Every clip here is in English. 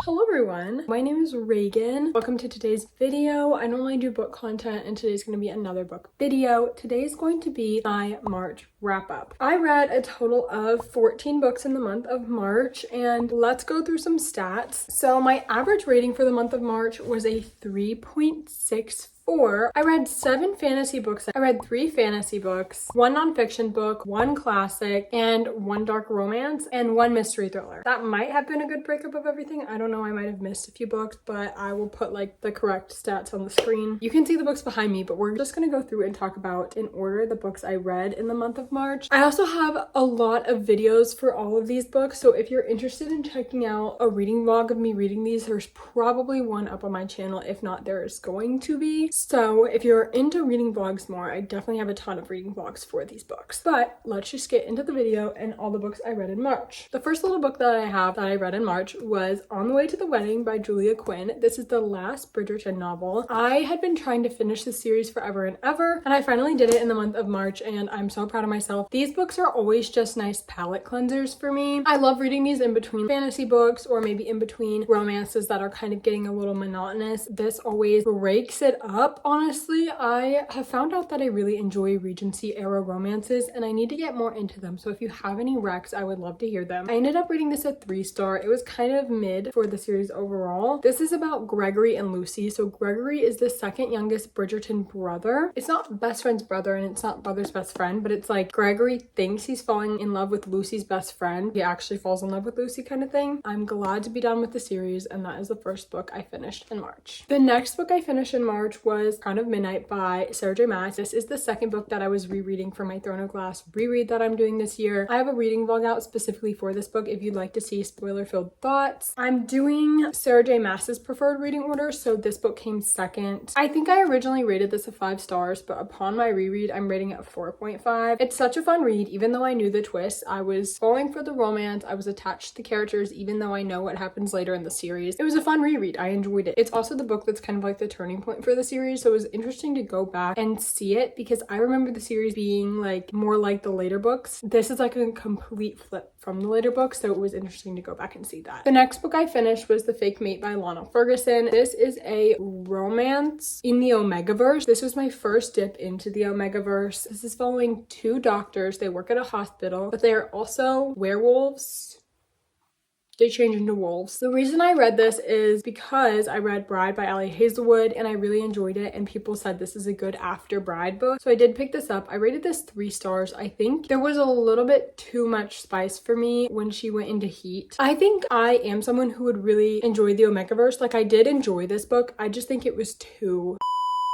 Hello everyone, my name is Reagan. Welcome to today's video. I normally do book content and today's going to be another book video. Today is going to be my March wrap up. I read a total of 14 books in the month of March and let's go through some stats. So my average rating for the month of March was a 3.64. I read 7 fantasy books. I read 3 fantasy books, 1 nonfiction book, 1 classic, and 1 dark romance, and 1 mystery thriller. That might have been a good breakup of everything. I don't know, I might have missed a few books, but I will put like the correct stats on the screen. You can see the books behind me, but we're just gonna go through and talk about in order the books I read in the month of March. I also have a lot of videos for all of these books, so if you're interested in checking out a reading vlog of me reading these, there's probably one up on my channel. If not, there's going to be. So if you're into reading vlogs more, I definitely have a ton of reading vlogs for these books. But let's just get into the video and all the books I read in March. The first little book that I have that I read in March was On the Way to the Wedding by Julia Quinn. This is the last Bridgerton novel. I had been trying to finish this series forever and ever, and I finally did it in the month of March, and I'm so proud of myself. These books are always just nice palette cleansers for me. I love reading these in between fantasy books or maybe in between romances that are kind of getting a little monotonous. This always breaks it up, honestly. I have found out that I really enjoy Regency era romances and I need to get more into them. So if you have any recs, I would love to hear them. I ended up rating this a 3-star. It was kind of mid for the series overall. This is about Gregory and Lucy. So Gregory is the second youngest Bridgerton brother. It's not best friend's brother and it's not brother's best friend, but it's like Gregory thinks he's falling in love with Lucy's best friend. He actually falls in love with Lucy kind of thing. I'm glad to be done with the series, and that is the first book I finished in March. The next book I finished in March was Crown of Midnight by Sarah J. Maas. This is the second book that I was rereading for my Throne of Glass reread that I'm doing this year. I have a reading vlog out specifically for this book if you'd like to see spoiler-filled thoughts. I'm doing Sarah J. Maas's preferred reading order, so this book came second. I think I originally rated this a 5 stars, but upon my reread, I'm rating it a 4.5. It's such a fun read, even though I knew the twist. I was falling for the romance. I was attached to the characters, even though I know what happens later in the series. It was a fun reread. I enjoyed it. It's also the book that's kind of like the turning point for the series, so it was interesting to go back and see it because I remember the series being like more like the later books. This is like a complete flip from the later books, so it was interesting to go back and see that. The next book I finished was The Fake Mate by Lana Ferguson. This is a romance in the Omegaverse. This was my first dip into the Omegaverse. This is following 2 doctors. They work at a hospital, but they are also werewolves. They change into wolves. The reason I read this is because I read Bride by Ali Hazelwood and I really enjoyed it, and people said this is a good after Bride book. So I did pick this up. I rated this 3 stars. I think there was a little bit too much spice for me when she went into heat. I think I am someone who would really enjoy the Omegaverse. Like, I did enjoy this book. I just think it was too...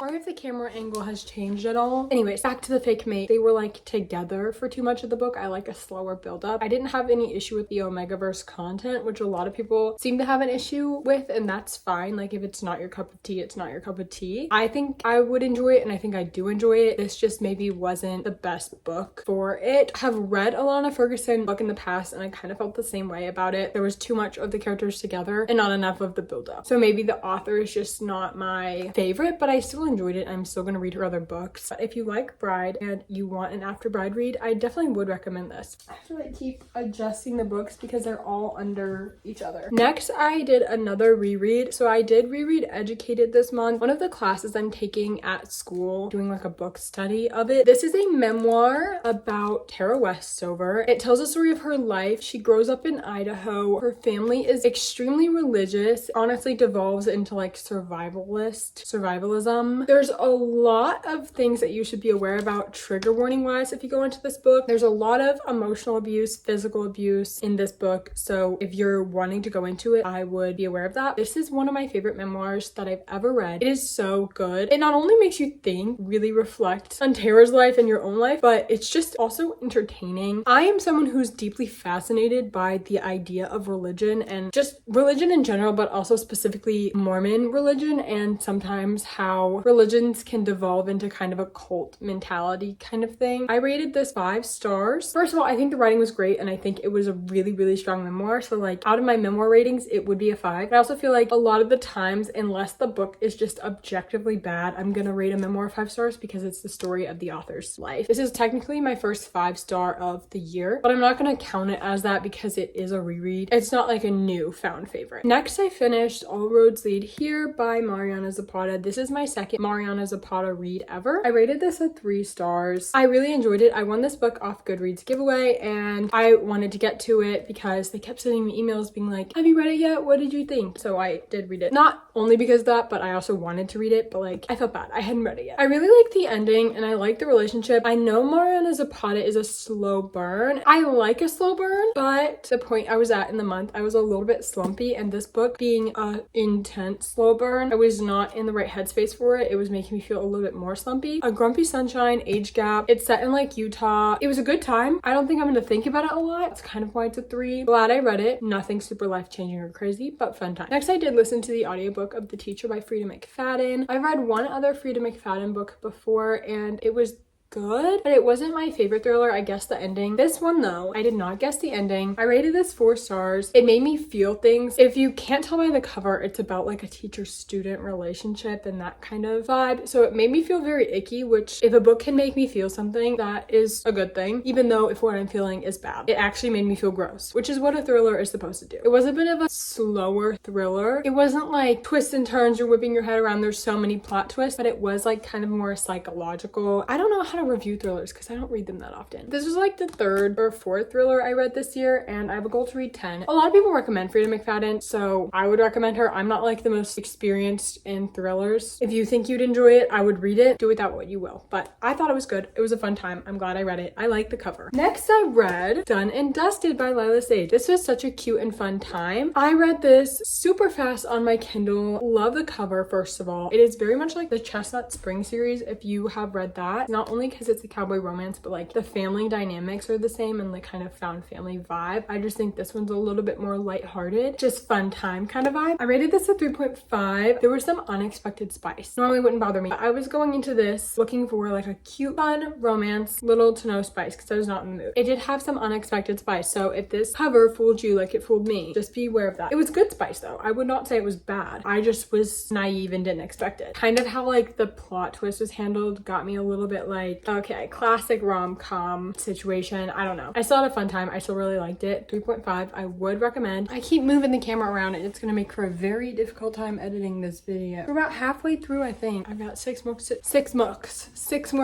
Sorry if the camera angle has changed at all. Anyways, back to The Fake Mate. They were like together for too much of the book. I like a slower build up. I didn't have any issue with the Omegaverse content, which a lot of people seem to have an issue with, and that's fine. Like, if it's not your cup of tea, it's not your cup of tea. I think I would enjoy it, and I think I do enjoy it. This just maybe wasn't the best book for it. I have read a Lana Ferguson book in the past, and I kind of felt the same way about it. There was too much of the characters together and not enough of the build up. So maybe the author is just not my favorite, but I still enjoyed it. I'm still gonna read her other books. But if you like Bride and you want an after Bride read, I definitely would recommend this. I have to like keep adjusting the books because they're all under each other. Next, I did another reread. So I did reread Educated this month. One of the classes I'm taking at school, doing like a book study of it. This is a memoir about Tara Westover. It tells the story of her life. She grows up in Idaho. Her family is extremely religious. Honestly devolves into like survivalism. There's a lot of things that you should be aware about trigger warning wise if you go into this book. There's a lot of emotional abuse, physical abuse in this book, so if you're wanting to go into it, I would be aware of that. This is one of my favorite memoirs that I've ever read. It is so good. It not only makes you think, really reflect on Tara's life and your own life, but it's just also entertaining. I am someone who's deeply fascinated by the idea of religion and just religion in general, but also specifically Mormon religion, and sometimes how religions can devolve into kind of a cult mentality kind of thing. I rated this 5 stars. First of all, I think the writing was great, and I think it was a really, really strong memoir. So like out of my memoir ratings, it would be a 5. I also feel like a lot of the times, unless the book is just objectively bad, I'm gonna rate a memoir 5 stars because it's the story of the author's life. This is technically my first 5-star of the year, but I'm not gonna count it as that because it is a reread. It's not like a new found favorite. Next, I finished All Roads Lead Here by Mariana Zapata. This is my second Mariana Zapata read ever. I rated this a 3 stars. I really enjoyed it. I won this book off Goodreads giveaway, and I wanted to get to it because they kept sending me emails being like, have you read it yet? What did you think? So I did read it. Not only because of that, but I also wanted to read it, but like I felt bad. I hadn't read it yet. I really liked the ending and I liked the relationship. I know Mariana Zapata is a slow burn. I like a slow burn, but the point I was at in the month, I was a little bit slumpy, and this book being a intense slow burn, I was not in the right headspace for it. It was making me feel a little bit more slumpy. A Grumpy Sunshine, age gap. It's set in like Utah. It was a good time. I don't think I'm gonna think about it a lot. That's kind of why it's a 3. Glad I read it. Nothing super life-changing or crazy, but fun time. Next, I did listen to the audiobook of The Teacher by Frida McFadden. I've read one other Frida McFadden book before, and it was good, but it wasn't my favorite thriller. I guessed the ending. This one though, I did not guess the ending. I rated this 4 stars. It made me feel things. If you can't tell by the cover, it's about like a teacher-student relationship and that kind of vibe. So it made me feel very icky, which if a book can make me feel something, that is a good thing, even though if what I'm feeling is bad. It actually made me feel gross, which is what a thriller is supposed to do. It was a bit of a slower thriller. It wasn't like twists and turns, you're whipping your head around, there's so many plot twists, but it was like kind of more psychological. I don't know how to review thrillers because I don't read them that often. This was like the 3rd or 4th thriller I read this year, and I have a goal to read 10. A lot of people recommend Frida McFadden, so I would recommend her. I'm not like the most experienced in thrillers. If you think you'd enjoy it, I would read it. Do with that what you will. But I thought it was good. It was a fun time. I'm glad I read it. I like the cover. Next, I read Done and Dusted by Lila Sage. This was such a cute and fun time. I read this super fast on my Kindle. Love the cover, first of all. It is very much like the Chestnut Spring series, if you have read that. Not only because it's a cowboy romance, but like the family dynamics are the same and the kind of found family vibe. I just think this one's a little bit more lighthearted, just fun time kind of vibe. I rated this a 3.5. There was some unexpected spice. Normally wouldn't bother me. I was going into this looking for like a cute, fun romance, little to no spice because I was not in the mood. It did have some unexpected spice, so if this cover fooled you like it fooled me, just be aware of that. It was good spice though. I would not say it was bad. I just was naive and didn't expect it. Kind of how like the plot twist was handled got me a little bit like, okay, classic rom-com situation. I don't know. I still had a fun time. I still really liked it. 3.5. I would recommend. I keep moving the camera around and it's gonna make for a very difficult time editing this video. We're about halfway through, I think. I've got 6 more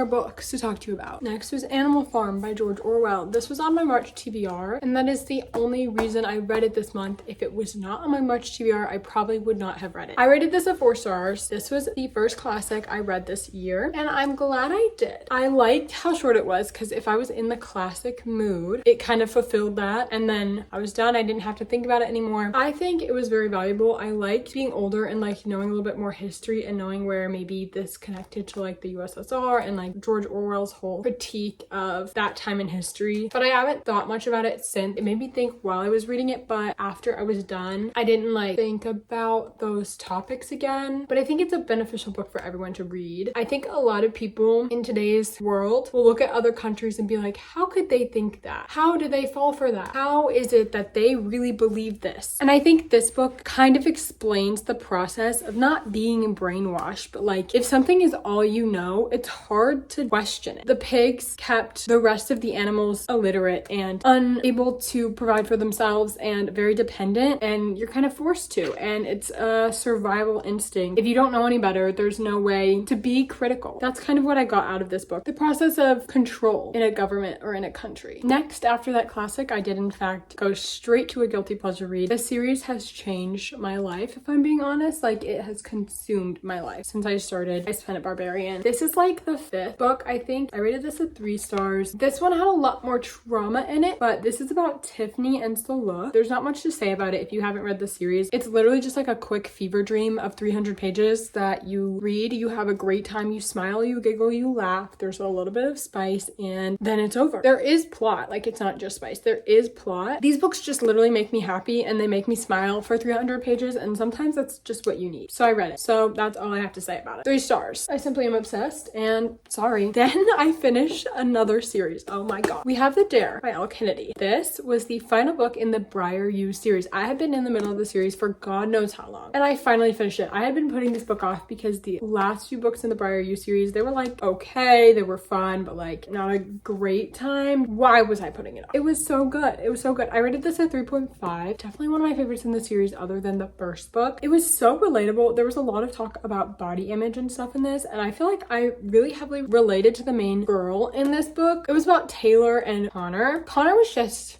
books to talk to you about. Next was Animal Farm by George Orwell. This was on my March TBR, and that is the only reason I read it this month. If it was not on my March TBR, I probably would not have read it. I rated this a 4 stars. This was the first classic I read this year, and I'm glad I did. I liked how short it was because if I was in the classic mood, it kind of fulfilled that, and then I was done. I didn't have to think about it anymore. I think it was very valuable. I liked being older and like knowing a little bit more history and knowing where maybe this connected to like the USSR and like George Orwell's whole critique of that time in history. But I haven't thought much about it since. It made me think while I was reading it, but after I was done, I didn't like think about those topics again. But I think it's a beneficial book for everyone to read. I think a lot of people in today's world will look at other countries and be like, how could they think that? How do they fall for that? How is it that they really believe this? And I think this book kind of explains the process of not being brainwashed, but like if something is all you know, it's hard to question it. The pigs kept the rest of the animals illiterate and unable to provide for themselves and very dependent, and you're kind of forced to, and it's a survival instinct. If you don't know any better, there's no way to be critical. That's kind of what I got out of this book. The process of control in a government or in a country. Next, after that classic, I did in fact go straight to a guilty pleasure read. This series has changed my life, if I'm being honest. Like, it has consumed my life since I started I Spent at Barbarian. This is like the 5th book, I think. I rated this at 3 stars. This one had a lot more trauma in it, but this is about Tiffany and Sola. There's not much to say about it if you haven't read the series. It's literally just like a quick fever dream of 300 pages that you read. You have a great time. You smile, you giggle, you laugh. There's there's a little bit of spice, and then it's over. There is plot, like it's not just spice, there is plot. These books just literally make me happy and they make me smile for 300 pages, and sometimes that's just what you need. So I read it. So that's all I have to say about it. 3 stars. I simply am obsessed, and sorry. Then I finished another series. Oh my god. We have The Dare by Elle Kennedy. This was the final book in the Briar U series. I had been in the middle of the series for God knows how long, and I finally finished it. I had been putting this book off because the last few books in the Briar U series, they were like okay, they were fun, but like not a great time. Why was I putting it off? It was so good. It was so good. I rated this at 3.5. Definitely one of my favorites in the series other than the first book. It was so relatable. There was a lot of talk about body image and stuff in this, and I feel like I really heavily related to the main girl in this book. It was about Taylor and Connor. Connor was just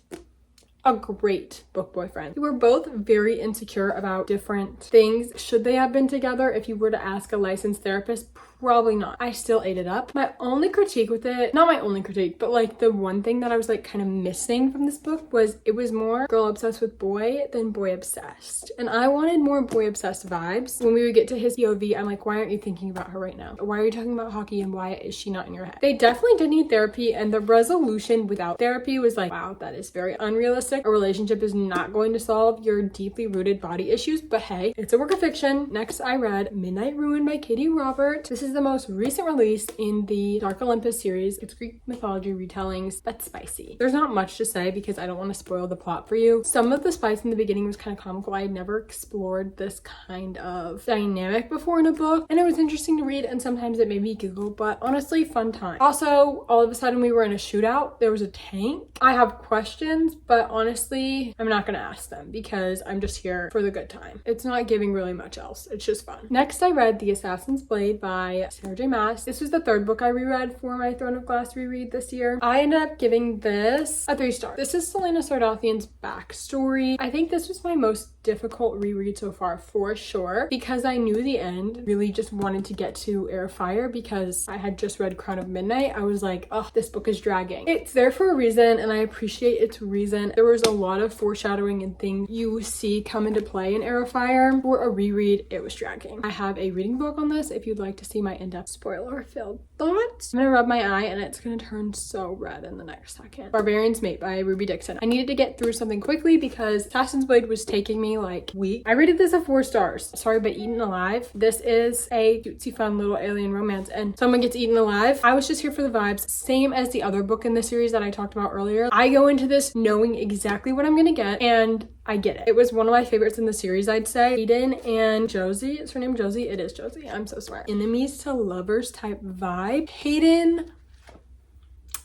a great book boyfriend. They were both very insecure about different things. Should they have been together? If you were to ask a licensed therapist, probably not. I still ate it up. My only critique with it, not my only critique, but like the one thing that I was like kind of missing from this book was it was more girl obsessed with boy than boy obsessed. And I wanted more boy obsessed vibes. When we would get to his POV, I'm like, why aren't you thinking about her right now? Why are you talking about hockey and why is she not in your head? They definitely did need therapy, and the resolution without therapy was like, wow, that is very unrealistic. A relationship is not going to solve your deeply rooted body issues, but hey, it's a work of fiction. Next, I read Midnight Ruin by Katie Robert. This is the most recent release in the Dark Olympus series. It's Greek mythology retellings. That's spicy. There's not much to say because I don't want to spoil the plot for you. Some of the spice in the beginning was kind of comical. I had never explored this kind of dynamic before in a book, and it was interesting to read, and sometimes it made me giggle, but honestly, fun time. Also, all of a sudden we were in a shootout. There was a tank. I have questions, but honestly, I'm not gonna ask them because I'm just here for the good time. It's not giving really much else. It's just fun. Next, I read The Assassin's Blade by Sarah J. Maas. This was the 3rd book I reread for my Throne of Glass reread this year. I ended up giving this a 3 star. This is Selena Sardathian's backstory. I think this was my most difficult reread so far for sure because I knew the end. Really just wanted to get to Air of Fire because I had just read Crown of Midnight. I was like, oh, this book is dragging. It's there for a reason and I appreciate its reason. There was a lot of foreshadowing and things you see come into play in Air of Fire. For a reread, it was dragging. I have a reading book on this if you'd like to see my in-depth spoiler-filled thoughts. I'm gonna rub my eye and it's gonna turn so red in the next second. Barbarians Mate by Ruby Dixon. I needed to get through something quickly because Assassin's Blade was taking me like weeks. I rated this at 4 stars. Sorry, but Eaten Alive. This is a cutesy fun little alien romance and someone gets eaten alive. I was just here for the vibes. Same as the other book in the series that I talked about earlier. I go into this knowing exactly what I'm gonna get and I get it. It was one of my favorites in the series, I'd say. Hayden and Josie. Is her name Josie? It is Josie. I'm so sorry. Enemies to lovers type vibe. Hayden,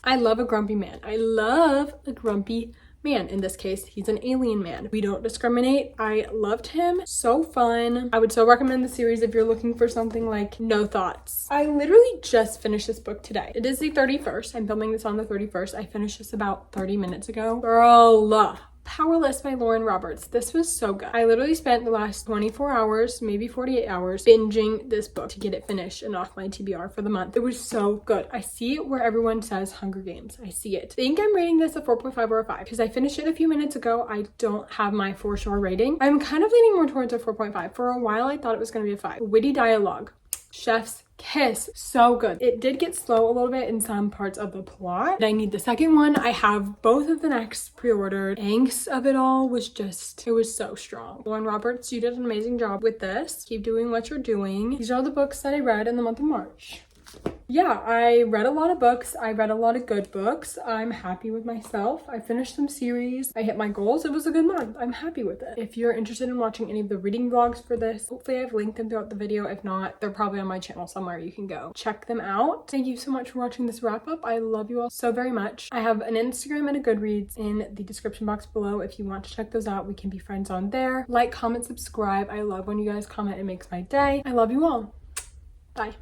I love a grumpy man. I love a grumpy man. In this case, he's an alien man. We don't discriminate. I loved him. So fun. I would so recommend the series if you're looking for something like no thoughts. I literally just finished this book today. It is the 31st. I'm filming this on the 31st. I finished this about 30 minutes ago. Girl. Powerless by Lauren Roberts. This was so good. I literally spent the last 24 hours, maybe 48 hours, binging this book to get it finished and off my TBR for the month. It was so good. I see it where everyone says Hunger Games. I see it. I think I'm rating this a 4.5 or a 5 because I finished it a few minutes ago. I don't have my 4-star rating. I'm kind of leaning more towards a 4.5. For a while, I thought it was going to be a 5. Witty dialogue. Chef's kiss. So good. It did get slow a little bit in some parts of the plot. I need the second one. I have both of the next pre-ordered. Angst of it all was just, it was so strong. Lauren Roberts, you did an amazing job with this. Keep doing what you're doing. These are the books that I read in the month of March. Yeah, I read a lot of books. I read a lot of good books. I'm happy with myself. I finished some series. I hit my goals. It was a good month. I'm happy with it. If you're interested in watching any of the reading vlogs for this, hopefully I've linked them throughout the video. If not, they're probably on my channel somewhere. You can go check them out. Thank you so much for watching this wrap up. I love you all so very much. I have an Instagram and a Goodreads in the description box below. If you want to check those out, we can be friends on there. Like, comment, subscribe. I love when you guys comment. It makes my day. I love you all. Bye.